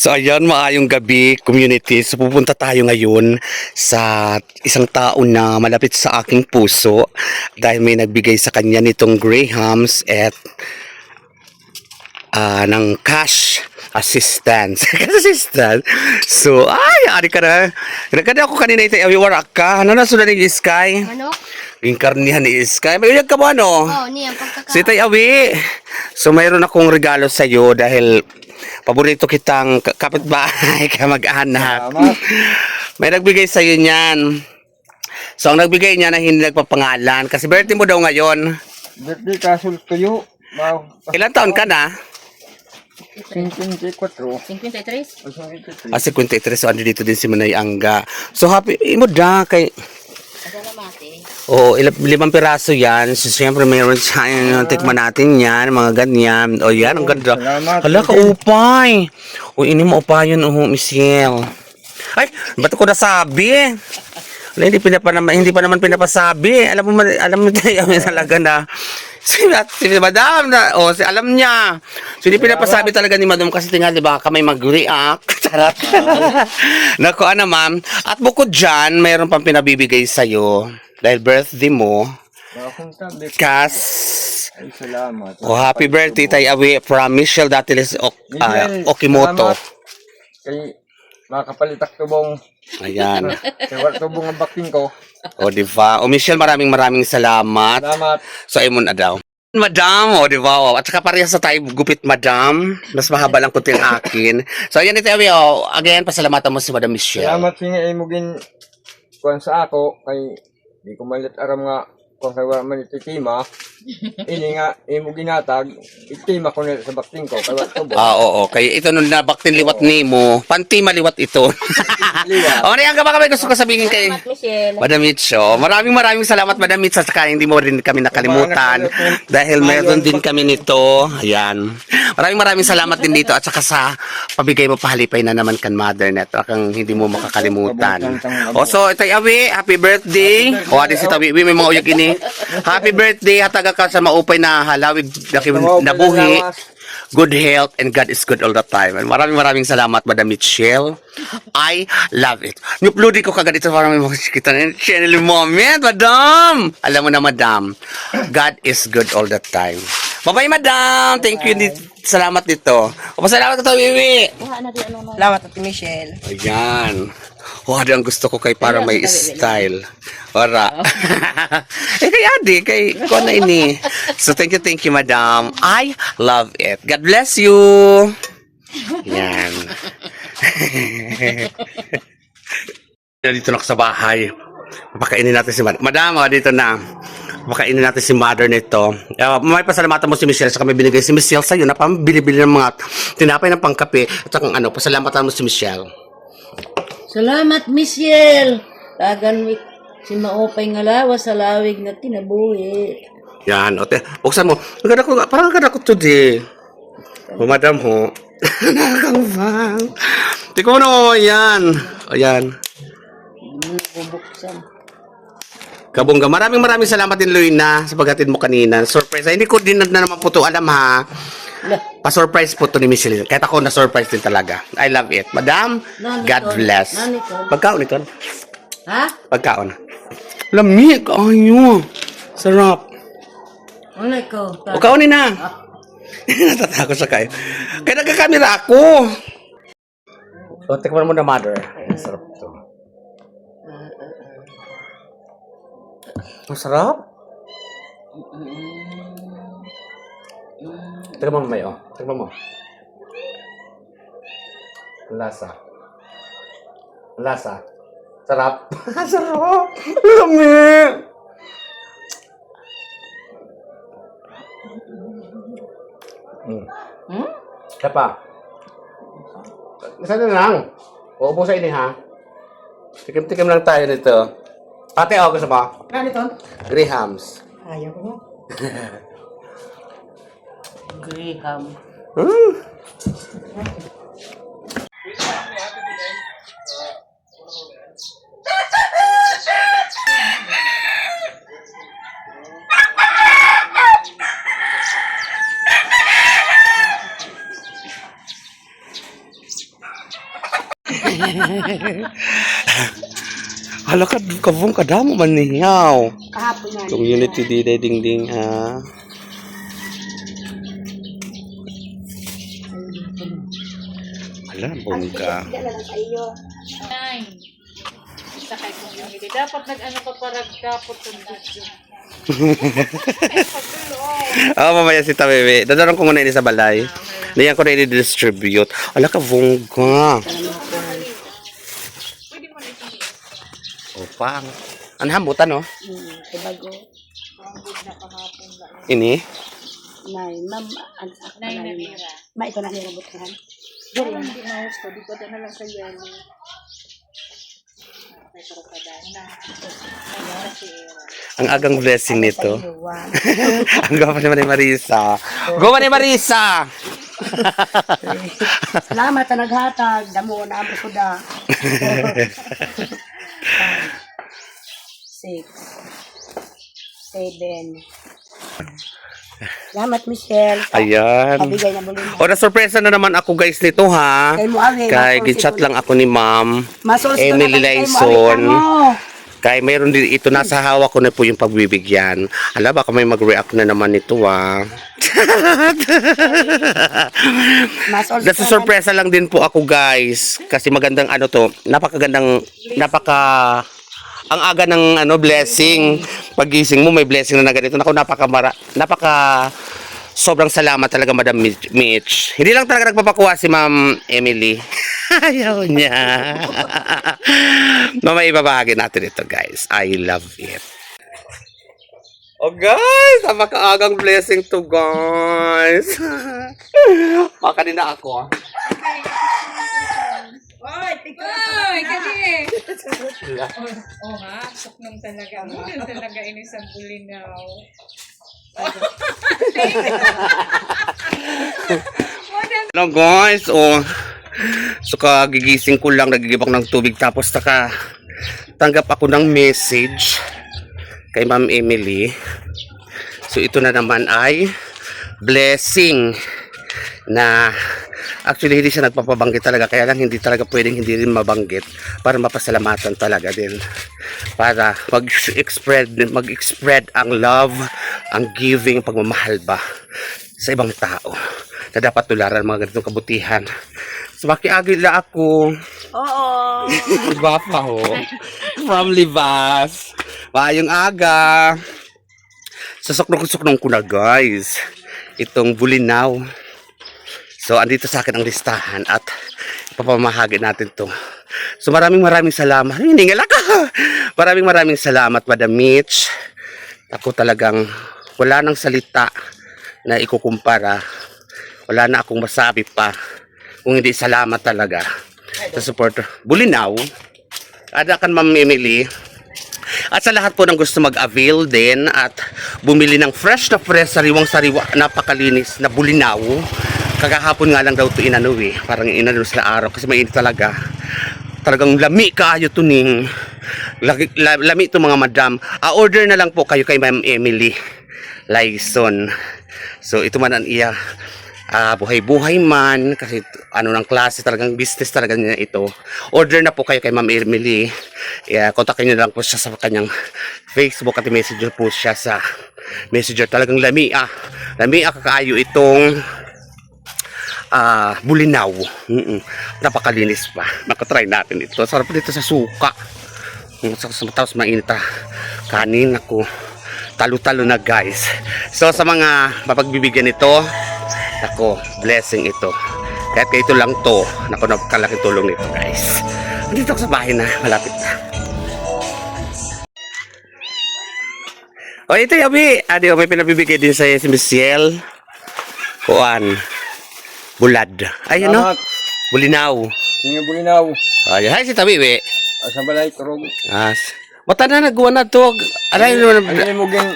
So ayan, maayong gabi community. So pupunta tayo ngayon sa isang tao na malapit sa aking puso dahil may nagbigay sa kanya nitong Grahams at ng cash assistance. Cash assistance. So, ari ka na. Nagkada ako kanina ito, warak ka. Ano na sunod ni Sky? Ano? Yung karnihan ni Sky. May uyag ka ba, no? Oh, niyan pagkaka. Si Tay Awi. So, mayroon akong regalo sa iyo dahil paborito kitang kapitbahay ka mag-anak. May nagbigay sa iyo niyan. So, ang nagbigay niya na hindi nagpapangalan kasi birthday mo daw ngayon. Birthday kasul tuyo. Ilan taon ka na? 54. 53? 53. 53. So, andi dito din si Manay Angga. So, happy. Imo da kay... Salamate. Oh, 5 piraso yan. So, siyempre mayroon siya. Tikman natin yan. Mga ganyan. O, yan. Ang ganda. Salamat. Hala ka, upay. O, ini mo upay yun, Michelle. Ay, ba't ko nasabi? Wala, hindi pa naman pinapasabi. Alam mo tayo talaga na si Madam na, alam niya. So, hindi pinapasabi talaga ni Madam kasi tingnan, di ba, kamay mag-react. Charot. Naku, ma'am. At bukod dyan, mayroon pang pinabibigay sa'yo dahil birthday mo. Kas. Ay, salamat. Happy birthday, Tay Awi, from Michelle Datiles Okimoto. Salamat. Kay makapalitak tubong. Ayan. Kaya tubong ang baking ko. O, diba? O, Michelle, maraming salamat. Salamat. So, ay mo na daw. Madam, o, diba? O, at saka parehas sa tayo gupit, Madam. Mas mahaba lang kunti ang akin. So, ayan ito, o. Again, pasalamatan mo si Madam Michelle. Salamat singa imugin kuan sa ako kay di ko malit aram nga kung kay wala man ititima. Ini nga imugin natag itima ko na sa baking ko kay wala tubong. Oo. Kaya ito nung nabaktin liwat ni mo, panti maliwat ito. Liwat. O, Mariang, ka ba kami gusto ko sabihin kay Michelle. Madam Mitcho? Maraming salamat, Madam Mitcho. Saka hindi mo rin kami nakalimutan dahil meron din kami nito. Ayan. Maraming salamat din dito at saka sa pabigay mo pahalipay na naman kan Mother Net. Kang hindi mo makakalimutan. O, so, Tay Awi, happy birthday. O, adi si Tawi, may mga uyag ini. Happy birthday. Hataga ka sa maupay na halawig na buhi. Good health and God is good all the time. And maraming salamat, Madam Michelle. I love it. Nupload ko kagad ito para may makikita na yung channel moment, Madam. Alam mo na, Madam, God is good all the time. Bye-bye, Madam. Thank you. Salamat dito. Salamat ka, Wiwi. Salamat at Michelle. Ayan. Ang gusto ko kay para may style. Para. Kay Adi, kay ko na ini. So, thank you, Madam. I love it. God bless you. Yan. Dito na ako sa bahay. Papakainin natin si Madam. Madam, dito na. Papakainin natin si Mother nito. May pasalamatan mo si Michelle sa kami binigay si Michelle sa'yo na pambili-bili ng mga tinapay ng pangkape at saka pasalamatan mo si Michelle. Salamat, Michelle. Tagan mi si maopay nga lawas sa lawig na tinabuhi. Yan, ote. Buksan mo. Parang ganda ko today. O, Madam ho. Nakakangfang. Tiko no, yan. Ayan. Bubuksan. Kabungga, maraming salamat din, Luina, sa paghatid mo kanina. Surprise. Hindi ko din na naman po ito alam, ha. Pa-surprise po to ni Michelle. Kahit ako na-surprise din talaga. I love it. Madam, God bless. Pagkaon ito. Ha? Pagkaon. Lamig. Ayo. Sarap. Ano ikaw? O, kaunin na. Natatakot sa kayo. Kaya nagkakamera ako. So, tikman mo na, Mother. Sarap ito. Masarap. Tikman mo, Mayo. Tikman mo. Ang lasa. Ang lasa. Sarap. Sarap. Lamig. Kaya pa. Isa na lang. Uupo sa ini, ha? Tikim-tikim lang tayo nito. Ate, gusto mo? Ano ito? Grahams. Ayaw ko mo. Graham. Hala ka, kabong kadamo man niyaw. Kahapon nga. Community Day dingding ha. Hala, bongga. Dala lang sa iyo. Nine. Sa kay community. Dapat nag-ano ka para dapat sundot yun. Oo, mamaya si Tabebe. Dadalang ko muna ini sa balay. Diyan ko na i-distribute. Ala ka, bongga. Opang. Ang hambutan, no? Bago. Ini? Nay, ma'am, ang ako Nine na na pera. Ma, ito na nirabuthan. Parang hindi na gusto. Dito na lang sa yan. Ay, pero kada na. Ay, si Era. Ang agang blessing nito. Ang gwapo naman ni Marisa. Gwapo ni Marisa! Salamat na naghatag. Damo na ang ko da. 6 7 Salamat, Michelle. Ayan. Pabigay na muli mo. O, na-surpresa na naman ako guys nito ha. Kay mo awi. Kay gichat lang ako ni Ma'am Masos Emily Laison. Kay mayroon din ito, nasa hawak ko na po yung pagbibigyan. Ala, baka may mag-react na naman ito ah. Nasa sorpresa lang din po ako guys. Kasi magandang ano to, napakagandang, ang aga ng ano, blessing. Pagising mo, may blessing na ganito. Naku, napaka sobrang salamat talaga, Madam Mitch. Hindi lang talaga nagpapakuha si Ma'am Emily. Ayaw niya. Mamaya ibabahagi natin ito, guys. I love it. Oh, guys! Napakaagang blessing to, guys. Kanina ako, ah. Oy, kasi. Oh ha, suknong talaga. Ano talaga ini sa bulinaw. Hello guys, oh. So kagigising ko lang, nagigibak ng tubig tapos tanggap ako ng message kay Ma'am Emily. So ito na naman ay blessing na actually hindi siya nagpapabanggit talaga, kaya lang hindi talaga pwedeng hindi rin mabanggit para mapasalamatan talaga din, para mag-spread ang love, ang giving, pagmamahal ba sa ibang tao na dapat tularan mga ganitong kabutihan. So makiagila ako. Oo. Iba pa ho. From Libas. Maayong aga. Sasuknong ko na guys. Itong bulinaw. So andito sa akin ang listahan at ipapamahagi natin to. So maraming salamat. Hiningal ako. Maraming salamat, Madam Mitch. Ako talagang wala nang salita na ikukumpara. Wala na akong masabi pa kung hindi salamat talaga sa supporter. Bulinaw. Ada kan Ma'am Emily. At sa lahat po ng gusto mag-avail din at bumili ng fresh sariwang-sariwa, napakalinis na bulinaw. Kagahapon nga lang daw ito inano eh. Parang inano sa araw kasi mainit talaga. Talagang lami kaayo to ning. Lami to mga madam. Order na lang po kayo kay Ma'am Emily Laison. So ito man ang iya. Buhay-buhay man kasi ano ng klase, talagang business talaga niya ito. Order na po kayo kay Ma'am Emily. Kontakin niyo lang po siya sa kanyang Facebook at messenger po siya sa messenger. Talagang lamia kakaayo itong bulinaw. Napakalinis pa. Makatry natin ito. Sarap dito sa suka. Tapos mainit kanin ako. Talo-talo na guys. So sa mga mapagbibigyan ito, ako, blessing ito. Kahit ito lang to, naku, napakalaking tulong nito guys. Dito ako sa bahay na, malapit na. O ito yabi, may pinabibigay din sa si Michelle. Kuan, bulad. Ay ano? Bulinaw. Sige, bulinaw. Ay, hi si Tabi, we. Sa balay, turog. Mata na nagwa na to. Alay mo Ano mo gin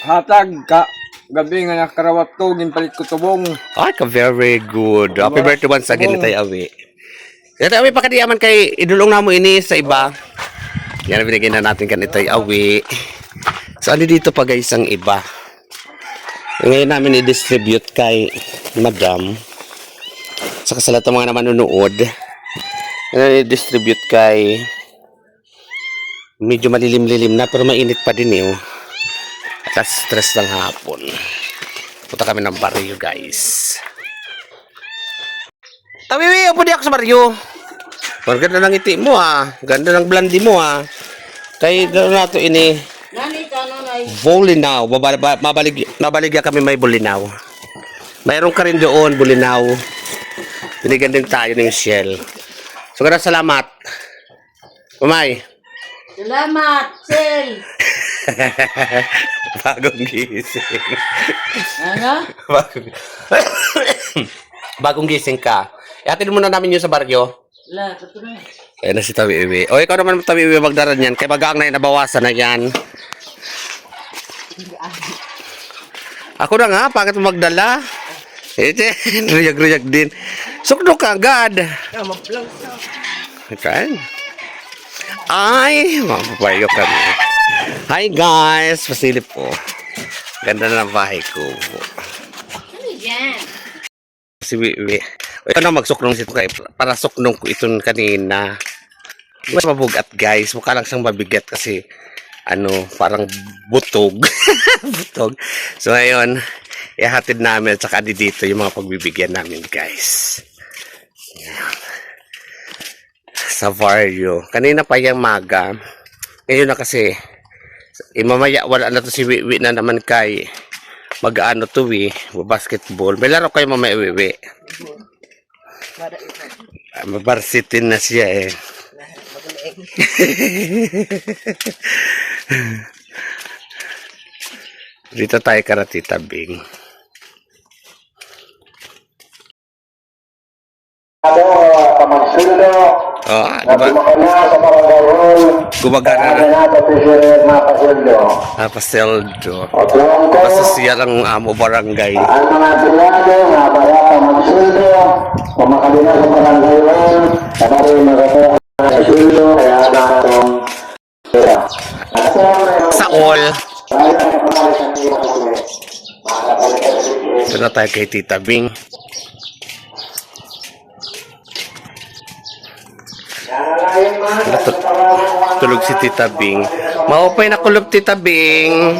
hatag ka. Gabi nga nakarawat to, ginpalit ko tubong. Ay, very good. Happy birthday once again ni Tay Awi. Tay Awi, pakadiyaman kay idulong na mo ini sa iba. Yan, binigyan na natin kan Tay Awi. So, ano dito pa guys ang iba? Ngayon namin i-distribute kay Madam. Saka sa lahat ng mga naman nunood. i-distribute kay medyo malilim-lilim na pero mainit pa din eh. Oh. At stress ng hapon. Punta kami ng baryo, guys. Tawiwi, upo di ako sa baryo. Ang ganda ng ngiti mo ah. Ganda ng blondie mo ah. Kaya gano'n nato ini. Nani, tanonay. Bulinaw. Mabaligya kami may bulinaw. Mayroon ka rin doon, bulinaw. Binigyan din tayo ng shell. So, ganda salamat. Umay. Salamat, Sel. Bagong gising. Ano? Bagong gising ka. Ihatid muna namin yun sa baryo. Wala, ito na. Ayan na si Tawiwi. O, ikaw naman Tawiwi magdaran yan. Kaya bagang na yun, nabawasan na yan. Ako na nga, pangit mo magdala. Ito, ruyag-ruyag din. Sukno ka agad. Okay. Ay, mapapayo kami. Hi guys, pasilip po. Ganda na ng bahay ko. Ano yan? Si Wiwi. Ito na magsuknong sito kay para suknong ko ito kanina. Mas mabugat guys, mukha lang siyang mabigat kasi ano, parang butog. Butog. So ngayon, ihatid namin at saka dito yung mga pagbibigyan namin guys. Ayan. Sa barrio. Kanina pa yung maga. Ngayon na kasi mamaya wala na to si Wiwi na naman kay mag-ano to basketball. May laro kayo mamaya Wiwi. Mabarsitin na siya eh. Dito tayo karatita Bing. Oh, diba? Gumagana na. Paseldo. Basta siya lang amo barangay. Ang mga empleyado nga para magsuldo, kumakabina sa barangay lang, kapag magkakaroon ng suldo, kaya natong Sa all. Ito na tayo kay Tita Bing. Tulog si Tita Bing. Maupay na kulog Tita Bing.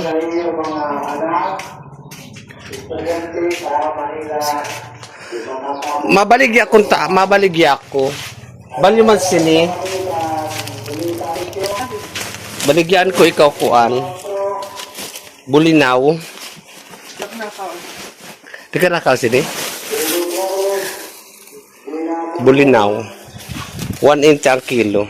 Mabaligya ko. Balyo man sini. Baligyan ko ikaw kuan. Bulinaw. Di ka nakaw sini? Bulinaw. 1 inch ang kilo.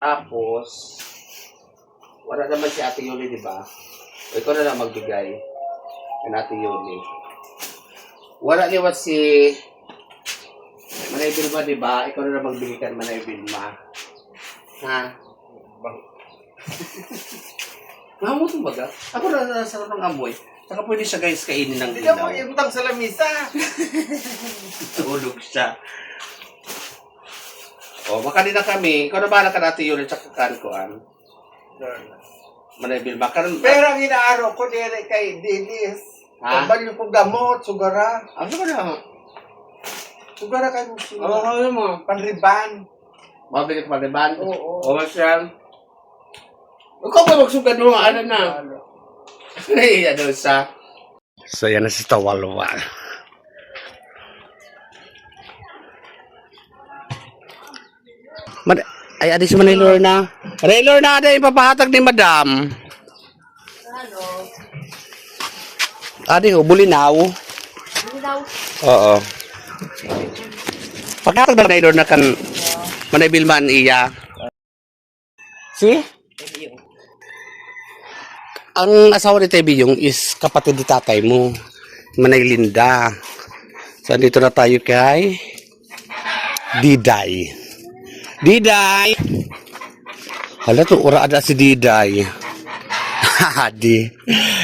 Tapos, wala naman si Ate Yuli, di ba? O ikaw na lang magbigay ng Ate Yuli. Wala niwa si Manay Bilma, di ba? Ikaw na lang magbigay ka ng Manay Bilma. Ha? Mahamot mo baga? Ako na nasarap ng amoy. Saka pwede siya guys kainin ng Hindi mo ilaw. ibutang sa lamisa. Tulog siya. O, makali na kami. Ikaw na bahala ka natin yun at saka kankuan. Manay Bilma. Pero ang inaaraw ko dire kay Dilis. Ha? Pagbalyo ko gamot, sugara. Ano ba na? Sugara kayo Oo, sugara. ano mo? Panriban. Mabilit pag-iban? Oo. O, Marshall? Ikaw ba magsugad mo? Ano na? Ay, ano sa... So, yan na si Tawalwa. Ay, adi si Manay Lorna. Manay Lorna, adi, ipapahatag ni Madam. Adi, bulinaw. Bulinaw. Oo. Pagkatag na Manay Lorna kan Manay Bilman iya. Si? Ang asawa ni Tebi yung is kapatid ni tatay mo. Manay Linda. So, dito na tayo kay Diday. Diday! Hala to, ura ada si Diday. Adi.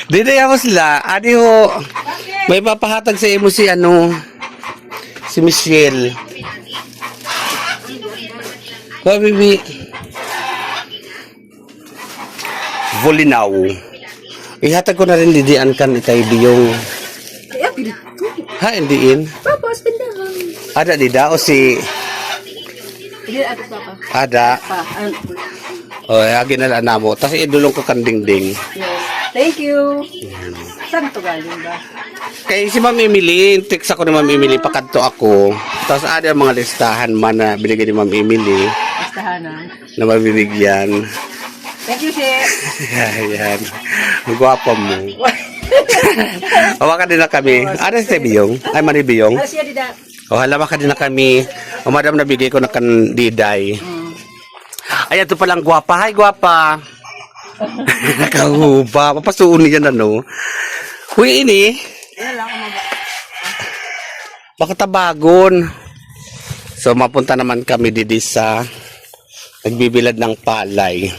Diday ako sila. Adi ho. May papahatag sa imo si ano, si Michelle. Ko, bibi. Volinaw. Ihatag ko na rin didian kan itay biyong Ha, indiin. Tapos, tindahan. Ada di da o si Hindi, ato papa. Ada. Pa, O, agi na lang mo. Tapos idulong ko kang dingding. yes. Thank you. Saan ito galing ba? Kaya si Ma'am Emily, text ako ni Ma'am Emily, pakadto ako. Tapos ada mga listahan man na binigay ni Ma'am Emily Listahanan. na mabibigyan. Thank you, Chef. Ayan. Ang gwapa mo. Hawakan din na kami. Ano si Biyong? Ay, Mari Biyong. Ano siya, Dida? O, halawakan din na kami. O, madam, nabigay ko na kandiday. Ay, ito palang gwapa. Hi, gwapa. Nakahuba. Papasuon niya na, no? Huy, ini. Baka tabagon. So, mapunta naman kami didi sa nagbibilad ng palay.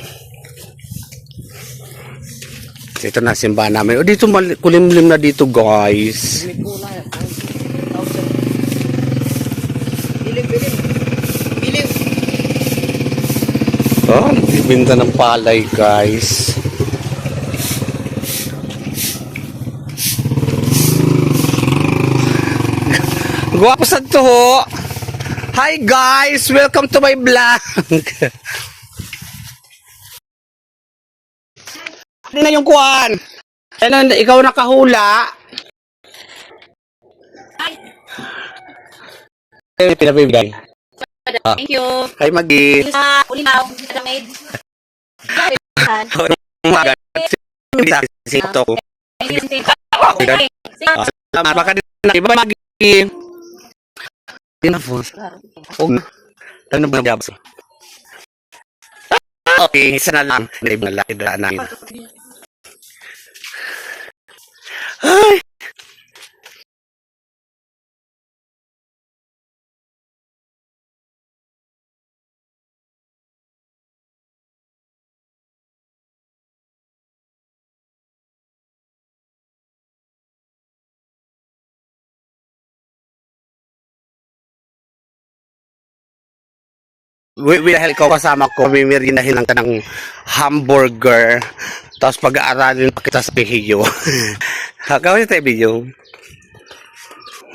Ito na simbahan namin. O, dito kulimlim na dito, guys. Oh, nagbibinta ng palay, guys. Guwapo sa to. Hi, guys! Welcome to my vlog. Ano na yung kuwan? Ano, ikaw nakahula? Ay, pinabibigay. Thank you. Hi, Magi. Ulinaw. Maid. Umaga. Sito ko. Salamat. Baka din na iba, Magi. Tinapos. Oh, ano ba ang jobs? Okay, isa na lang. Hindi mo na namin. Ay! Dahil ikaw kasama ko, mimirinahin lang ka ng hamburger. Tapos pag-aaralin pa kita sa pihiyo. Kawin tayo video.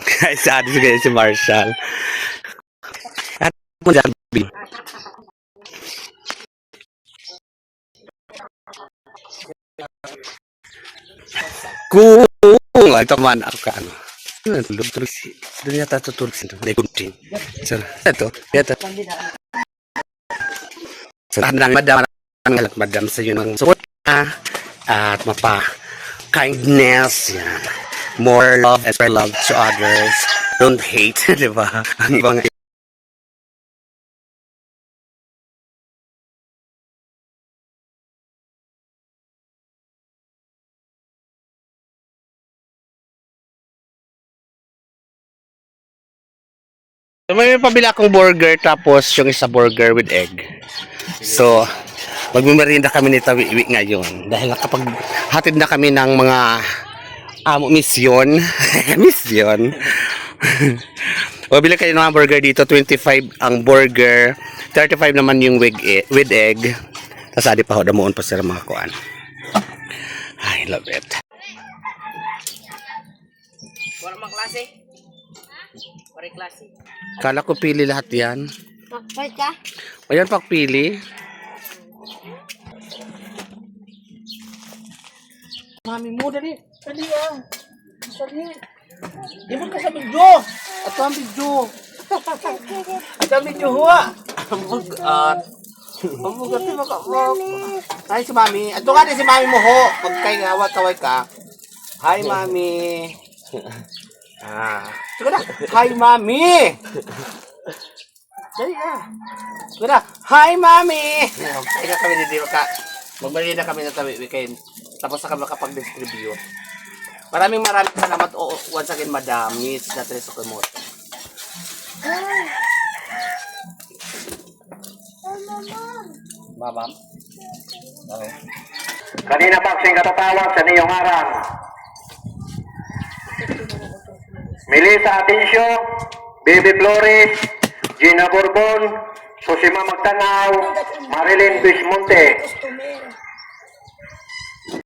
Guys, sa atin si Marshall. At mo dyan, B. Kung ito man ako ka ano. Tulog si. Doon yata tutulog si. Legunting. So, ito. Ito. So, madam sa yun ng suot at mapa kindness, yan. More love and spread love to others. Don't hate, di ba? Ang ibang So, may pabila akong burger tapos yung isa burger with egg. So, magmimerienda kami ni Tawiwi ngayon dahil nakapaghatid na kami ng mga misyon. Misyon. O, bili kayo ng burger dito. 25 ang burger. 35 naman yung with egg. Tapos adi pa ho, damuon pa sila mga kuan. I love it. Wala mang klase. Wala klase. Kala ko pili lahat yan. Bakit ka? Ayan, pakpili. Mami mo, dali. Dali ah. Dali. Di mo ka sa video. Ato ang video. Ato ang video huwa. Ambugat. Ambugat di makablog. Ay, si Mami. Ato nga din si Mami mo ho. Pag kay ngawat kaway ka. Hi, Mami. Sige na. Hi, Mami. Dali na. Sige na. Hi, Mami. Kaya na kami dito ka. Magbalik na kami na tabi weekend. Tapos na kami makapag-distribute. Maraming salamat once again, Madam Miss Natalie Sukamoto. Ma'am. Okay. Kanina pagsing katatawag sa niyong arang. Melissa Atencio, Baby Flores, Gina Borbon, Susima Magtanaw, Marilyn Bismonte,